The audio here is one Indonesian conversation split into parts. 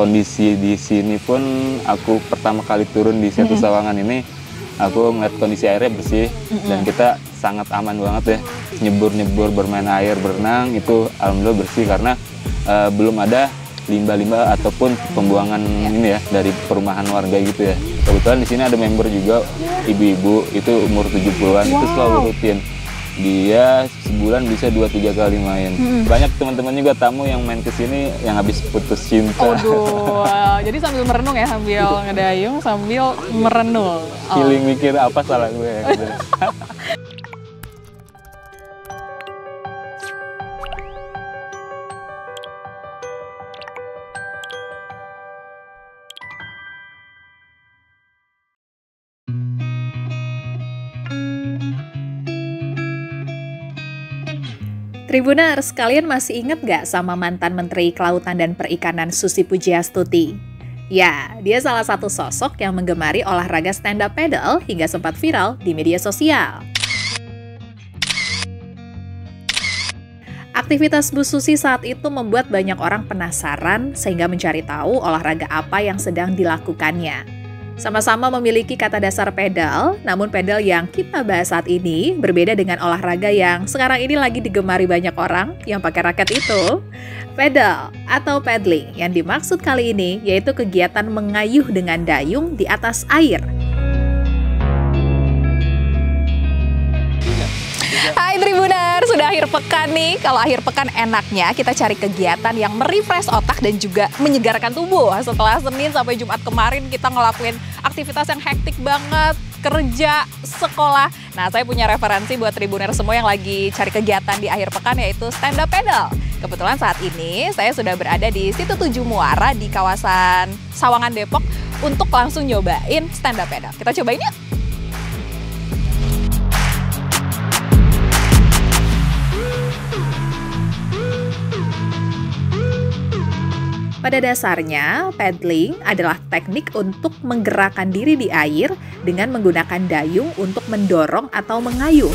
kondisi di sini pun aku pertama kali turun di Setu Sawangan ini, aku melihat kondisi airnya bersih dan kita sangat aman banget ya. Nyebur-nyebur, bermain air, berenang itu alhamdulillah bersih karena belum ada limbah-limbah ataupun pembuangan ini ya dari perumahan warga gitu ya. Kebetulan di sini ada member juga ibu-ibu itu umur 70-an itu selalu rutin. Dia sebulan bisa 2-3 kali main. Banyak teman-teman juga tamu yang main ke sini yang habis putus cinta. Jadi sambil merenung ya, sambil ngedayung, sambil merenung. Feeling mikir apa salah gue gitu. Tribuners, kalian masih ingat gak sama mantan Menteri Kelautan dan Perikanan Susi Pujiastuti? Ya, dia salah satu sosok yang menggemari olahraga stand-up paddle hingga sempat viral di media sosial. Aktivitas Bu Susi saat itu membuat banyak orang penasaran sehingga mencari tahu olahraga apa yang sedang dilakukannya. Sama-sama memiliki kata dasar pedal, namun pedal yang kita bahas saat ini berbeda dengan olahraga yang sekarang ini lagi digemari banyak orang yang pakai raket itu. Pedal atau paddling yang dimaksud kali ini yaitu kegiatan mengayuh dengan dayung di atas air. Hai Tribuner, sudah akhir pekan nih. Kalau akhir pekan enaknya kita cari kegiatan yang merefresh otak dan juga menyegarkan tubuh. Setelah Senin sampai Jumat kemarin kita ngelakuin aktivitas yang hektik banget, kerja, sekolah. Nah, saya punya referensi buat Tribuner semua yang lagi cari kegiatan di akhir pekan yaitu stand up paddle. Kebetulan saat ini saya sudah berada di Situ Tujuh Muara di kawasan Sawangan Depok untuk langsung nyobain stand up paddle. Kita cobain yuk. Pada dasarnya, paddling adalah teknik untuk menggerakkan diri di air dengan menggunakan dayung untuk mendorong atau mengayuh.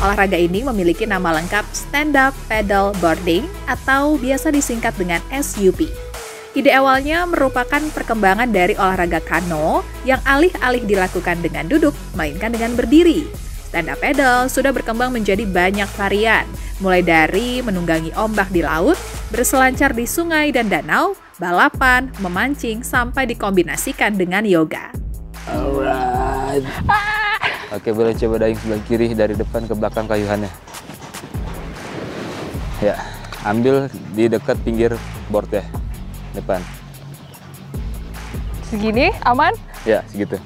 Olahraga ini memiliki nama lengkap Stand Up Paddle Boarding atau biasa disingkat dengan SUP. Ide awalnya merupakan perkembangan dari olahraga kano yang alih-alih dilakukan dengan duduk, melainkan dengan berdiri. Stand-up paddle sudah berkembang menjadi banyak varian, mulai dari menunggangi ombak di laut, berselancar di sungai dan danau, balapan, memancing, sampai dikombinasikan dengan yoga. Alright. Oke, boleh coba dayung sebelah kiri dari depan ke belakang kayuhannya. Ya, ambil di dekat pinggir board ya, depan. Segini, aman? Ya, segitu.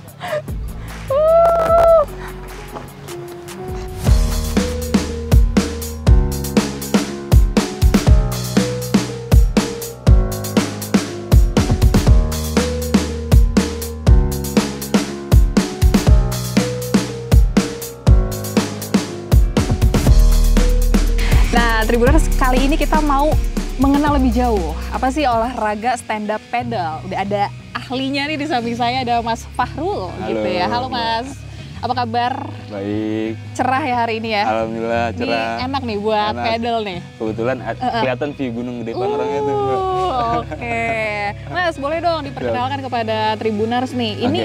Tribuners, kali ini kita mau mengenal lebih jauh apa sih olahraga stand up paddle. Udah ada ahlinya nih di samping saya, ada Mas Fahrul. Halo, gitu ya. Halo Mas, apa kabar? Baik. Cerah ya hari ini ya? Alhamdulillah cerah. Ini enak nih buat paddle nih. Kebetulan kelihatan view Gunung Gede Pangrango tuh. Oke. Mas, boleh dong diperkenalkan kepada Tribuners nih. Ini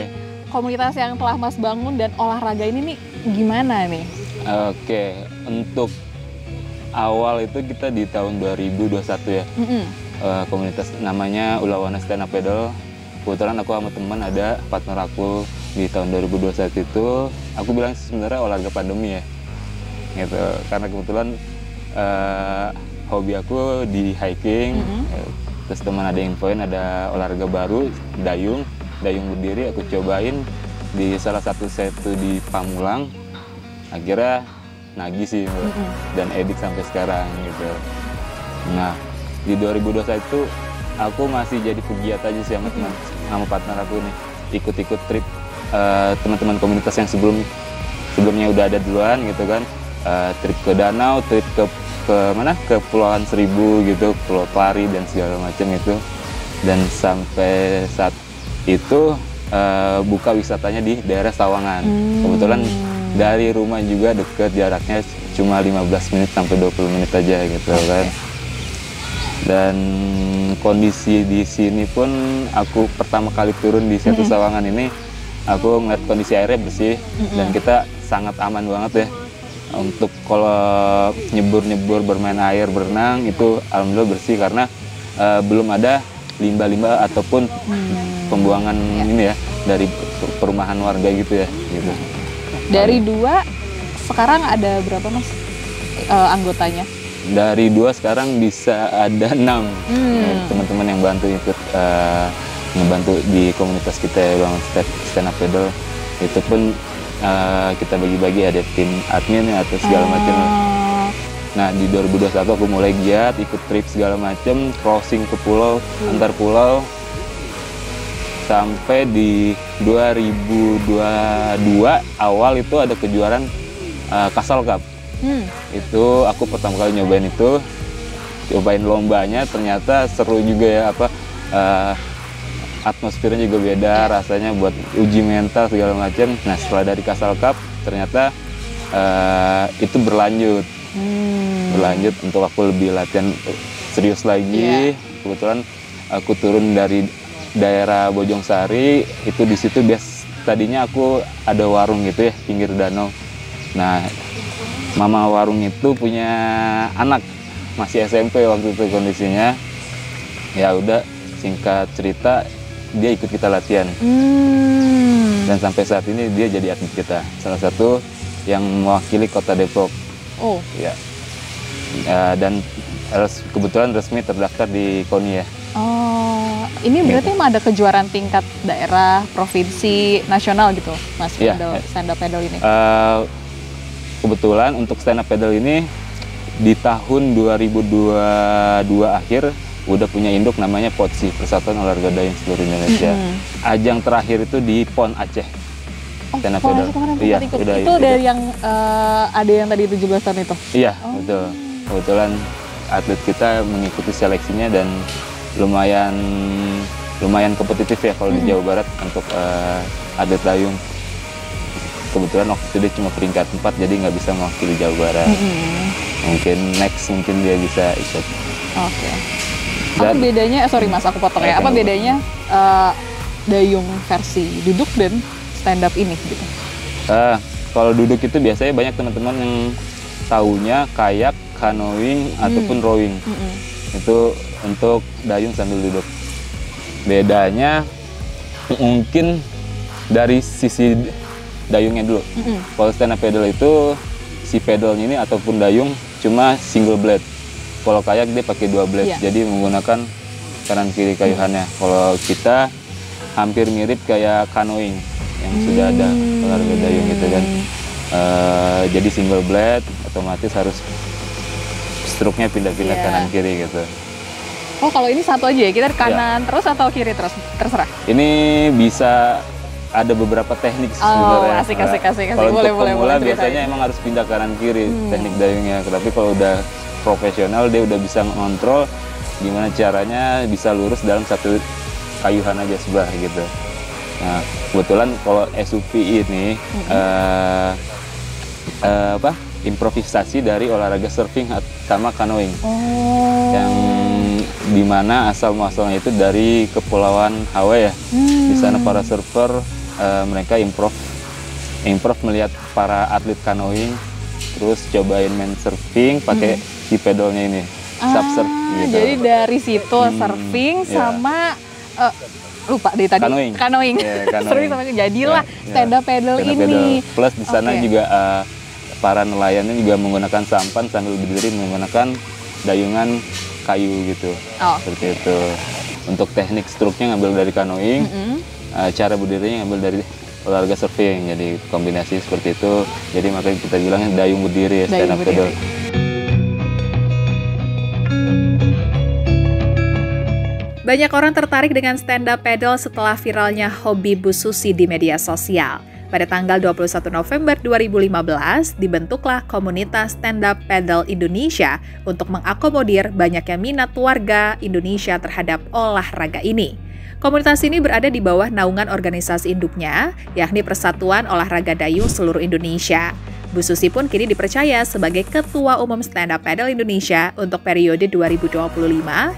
komunitas yang telah Mas bangun dan olahraga ini nih gimana nih? Oke, untuk awal itu kita di tahun 2021 ya. Komunitas namanya Ulawana Stand Up Paddle. Kebetulan aku sama teman ada partner aku di tahun 2021 itu. Aku bilang sebenarnya olahraga pandemi ya. Gitu. Karena kebetulan hobi aku di hiking. Terus teman ada infoin ada olahraga baru, dayung berdiri. Aku cobain di salah satu setu di Pamulang. Akhirnya nagih sih dan edik sampai sekarang gitu. Nah di 2021 aku masih jadi pegiat aja sih sama partner aku nih, ikut-ikut trip teman-teman komunitas yang sebelumnya udah ada duluan gitu kan, trip ke danau, trip ke mana, ke Pulauan Seribu gitu, Pulau Pari dan segala macam itu. Dan sampai saat itu buka wisatanya di daerah Sawangan. Kebetulan dari rumah juga deket, jaraknya cuma 15 menit sampai 20 menit aja gitu kan. Dan kondisi di sini pun aku pertama kali turun di Setu Sawangan ini, aku ngeliat kondisi airnya bersih dan kita sangat aman banget ya. Untuk kalau nyebur-nyebur, bermain air, berenang itu alhamdulillah bersih karena belum ada limbah-limbah ataupun pembuangan ini ya dari perumahan warga gitu ya. Gitu. Dari 2 sekarang ada berapa Mas anggotanya? Dari 2 sekarang bisa ada 6 teman-teman yang bantu ikut ngebantu di komunitas kita ya Bang, stand up paddle. Itu pun kita bagi-bagi, ada tim admin atau segala macam. Nah di 2021 aku mulai giat ikut trip segala macam, crossing ke pulau, antar pulau, sampai di 2022 awal itu ada kejuaraan Castle Cup. Itu aku pertama kali nyobain itu, cobain lombanya, ternyata seru juga ya, atmosfernya juga beda, rasanya buat uji mental segala macam. Nah setelah dari Castle Cup ternyata itu berlanjut untuk aku lebih latihan serius lagi. Kebetulan aku turun dari daerah Bojongsari, itu di situ tadinya aku ada warung gitu ya pinggir danau. Nah mama warung itu punya anak masih SMP waktu itu kondisinya. Ya udah, singkat cerita dia ikut kita latihan. Dan sampai saat ini dia jadi atlet kita, salah satu yang mewakili Kota Depok. Ya. Dan kebetulan resmi terdaftar di KONI ya. Ini berarti emang ada kejuaraan tingkat daerah, provinsi, nasional gitu Mas, stand up paddle ini? Kebetulan untuk stand up paddle ini di tahun 2022 akhir udah punya induk namanya PODSI, Persatuan Olahraga Dayung Seluruh Indonesia. Ajang terakhir itu di PON Aceh. Stand up paddle. Iya, itu dari yang ada yang tadi 17 tahun itu? Iya, betul. Kebetulan atlet kita mengikuti seleksinya dan lumayan kompetitif ya kalau di Jawa Barat untuk atlet dayung. Kebetulan waktu itu dia cuma peringkat 4, jadi nggak bisa mewakili Jawa Barat. Mungkin dia bisa ikut. Apa bedanya, sorry Mas aku potong ya, apa bedanya dayung versi duduk dan stand up ini gitu? Kalau duduk itu biasanya banyak teman-teman yang taunya kayak canoeing ataupun rowing. Itu untuk dayung sambil duduk. Bedanya mungkin dari sisi dayungnya dulu. Kalau stand up paddle itu si pedalnya ini ataupun dayung cuma single blade. Kalau kayak dia pakai 2 blade, jadi menggunakan kanan kiri kayuhannya. Kalau kita hampir mirip kayak canoeing yang sudah ada olahraga dayung gitu kan. Jadi single blade, otomatis harus struknya pindah-pindah kanan kiri gitu. Kalau ini satu aja ya, kita kanan terus atau kiri terus, terserah? Ini bisa ada beberapa teknik sebenarnya. Asik. Kalau untuk pemula biasanya emang harus pindah kanan kiri teknik dayungnya. Tapi kalau udah profesional dia udah bisa ngontrol gimana caranya bisa lurus dalam satu kayuhan aja sebelah gitu. Nah kebetulan kalau SUP ini improvisasi dari olahraga surfing sama canoeing. Yang dimana asal muasalnya itu dari Kepulauan Hawaii ya. Di sana para surfer mereka improv melihat para atlet canoeing, terus cobain main surfing pakai si pedalnya ini, subsurf gitu. Jadi dari situ surfing sama lupa deh tadi canoeing. Jadilah stand up paddle ini. Plus di sana juga para nelayannya juga menggunakan sampan sambil berdiri menggunakan dayungan kayu gitu. Seperti itu. Untuk teknik struknya ngambil dari canoeing, cara berdirinya ngambil dari olahraga surfing. Jadi kombinasi seperti itu. Jadi makanya kita bilangnya dayung berdiri ya, stand up paddle. Banyak orang tertarik dengan stand up paddle setelah viralnya hobi Bu Susi di media sosial. Pada tanggal 21 November 2015, dibentuklah komunitas Stand Up Paddle Indonesia untuk mengakomodir banyaknya minat warga Indonesia terhadap olahraga ini. Komunitas ini berada di bawah naungan organisasi induknya, yakni Persatuan Olahraga Dayung Seluruh Indonesia. Bu Susi pun kini dipercaya sebagai Ketua Umum Stand Up Paddle Indonesia untuk periode 2025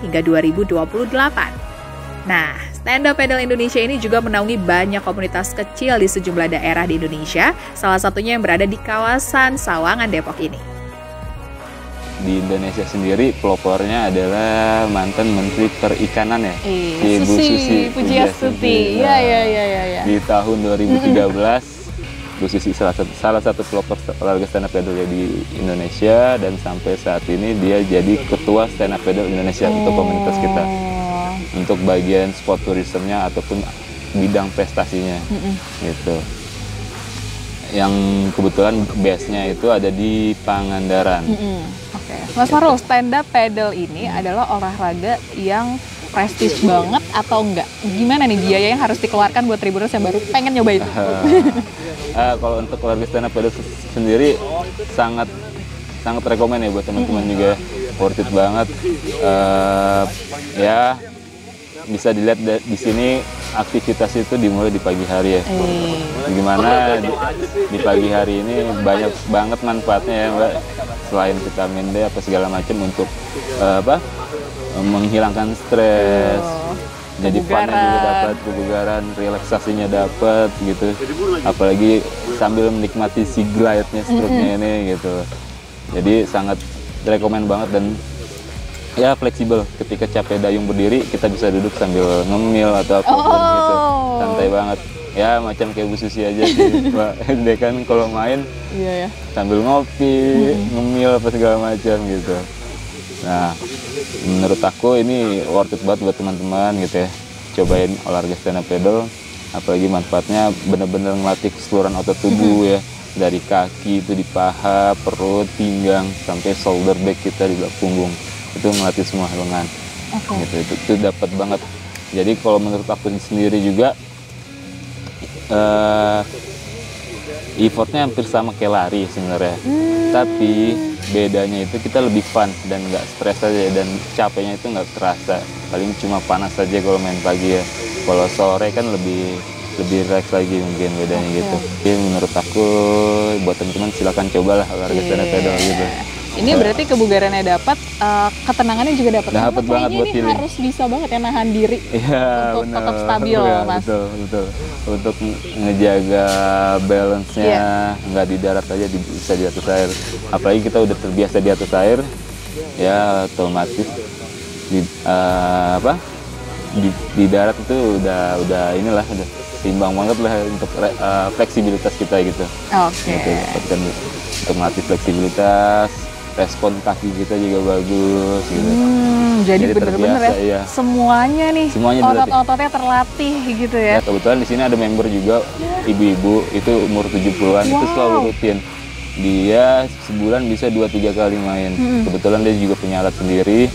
hingga 2028. Nah, Stand Up Paddle Indonesia ini juga menaungi banyak komunitas kecil di sejumlah daerah di Indonesia, salah satunya yang berada di kawasan Sawangan, Depok ini. Di Indonesia sendiri pelopornya adalah mantan Menteri Perikanan ya, Bu Susi Pujiastuti. Iya. Di tahun 2013, Bu Susi salah satu pelopor olahraga stand up paddle di Indonesia, dan sampai saat ini dia jadi Ketua Stand Up Paddle Indonesia untuk komunitas kita. Untuk bagian sport tourismnya ataupun bidang prestasinya gitu. Yang kebetulan base-nya itu ada di Pangandaran. Oke. Mas Farul, stand up paddle ini adalah olahraga yang prestis banget atau enggak? Gimana nih biaya yang harus dikeluarkan buat Tribuners yang baru pengen nyobain? Kalau untuk olahraga stand up paddle sendiri sangat rekomen ya buat teman-teman juga, worth it banget. Ya bisa dilihat di sini aktivitas itu dimulai di pagi hari ya. Gimana di pagi hari ini banyak banget manfaatnya ya Mbak. Selain vitamin D apa segala macam untuk menghilangkan stres. Jadi fun-nya juga dapat, kebugaran, relaksasinya dapat gitu. Apalagi sambil menikmati si glide-nya, stroke-nya ini gitu. Jadi sangat rekomen banget, dan ya fleksibel, ketika capek dayung berdiri kita bisa duduk sambil ngemil atau apa gitu, santai banget ya, macam kayak Bu Susi aja sih Mbak. Dia kan kalau main sambil ngopi, ngemil apa segala macam gitu. Nah, menurut aku ini worth it banget buat teman-teman gitu ya, cobain olahraga stand up paddle, apalagi manfaatnya bener-bener ngelatih keseluruhan otot tubuh ya, dari kaki itu di paha, perut, pinggang, sampai shoulder back kita di belakang punggung. Itu melatih semua lengan. Gitu, itu dapat banget. Jadi kalau menurut aku sendiri juga effortnya hampir sama kayak lari sebenarnya. Tapi bedanya itu kita lebih fun dan nggak stres aja, dan capeknya itu nggak terasa. Paling cuma panas saja kalau main pagi ya. Kalau sore kan lebih relax lagi mungkin bedanya gitu. Jadi menurut aku buat teman-teman silakan cobalah olahraga stand up paddle gitu. Ini berarti kebugarannya dapat, ketenangannya juga dapat. Dapat banget buat ini harus bisa banget ya nahan diri untuk tetap stabil, Mas. Betul. Untuk ngejaga balance-nya, nggak di darat aja, bisa di atas air. Apalagi kita udah terbiasa di atas air, ya otomatis di darat itu udah seimbang banget lah untuk fleksibilitas kita gitu. Gitu, untuk melatih fleksibilitas, respon kaki kita juga bagus gitu. Jadi bener-bener ya, semuanya otot-ototnya terlatih gitu ya. Kebetulan di sini ada member juga, ibu-ibu itu umur 70-an, itu selalu rutin. Dia sebulan bisa 2-3 kali main. Kebetulan dia juga punya alat sendiri.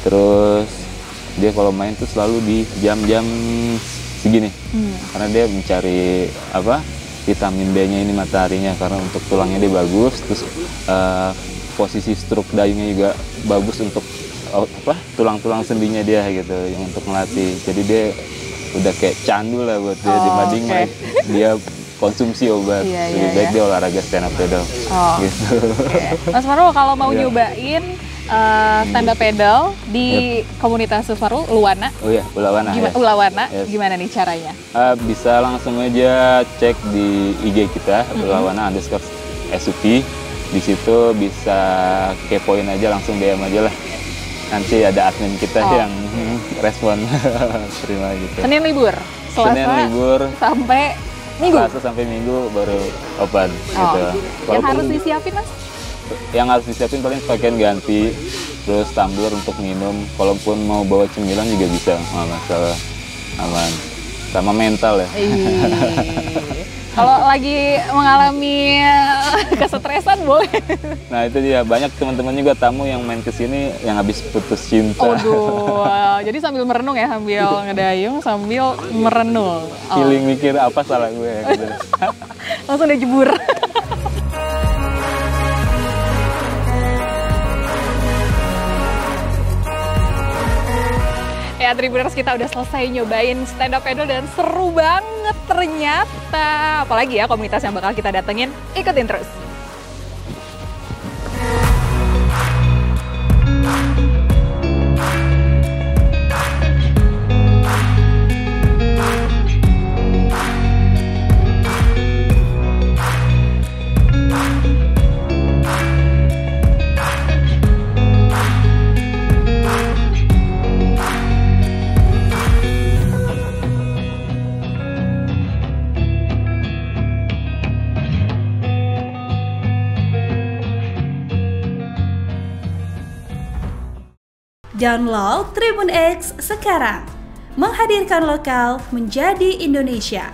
Terus dia kalau main tuh selalu di jam-jam segini. Karena dia mencari vitamin D-nya ini, mataharinya, karena untuk tulangnya dia bagus. Terus posisi stroke dayungnya juga bagus untuk tulang-tulang sendinya dia gitu, yang untuk melatih. Jadi dia udah kayak candu lah buat dia, dibanding dia konsumsi obat. Lebih baik dia olahraga stand up paddle gitu. Mas Farul, kalau mau nyobain stand up paddle di komunitas Farul, Uluwana. Uluwana, gimana nih caranya? Bisa langsung aja cek di IG kita, Uluwana_SUP. Di situ bisa kepoin aja, langsung DM aja lah. Nanti ada admin kita yang respon. Terima gitu. Senin libur? Senin libur sampai Minggu? Selasa sampai Minggu baru open gitu. Yang harus disiapin, Mas? Yang harus disiapin paling pakaian ganti, terus tumbler untuk minum. Kalaupun mau bawa cemilan juga bisa, nggak masalah, aman. Sama mental ya. Kalau lagi mengalami kesetresan boleh. Nah itu dia, banyak teman-teman juga tamu yang main kesini yang habis putus cinta. Jadi sambil merenung ya, sambil ngedayung, sambil merenung. Feeling mikir apa salah gue gitu. Langsung dia jebur. Ya, Tribuners, kita udah selesai nyobain stand up paddle dan seru banget ternyata. Apalagi ya komunitas yang bakal kita datengin, ikutin terus. Download Tribun X sekarang. Menghadirkan lokal menjadi Indonesia.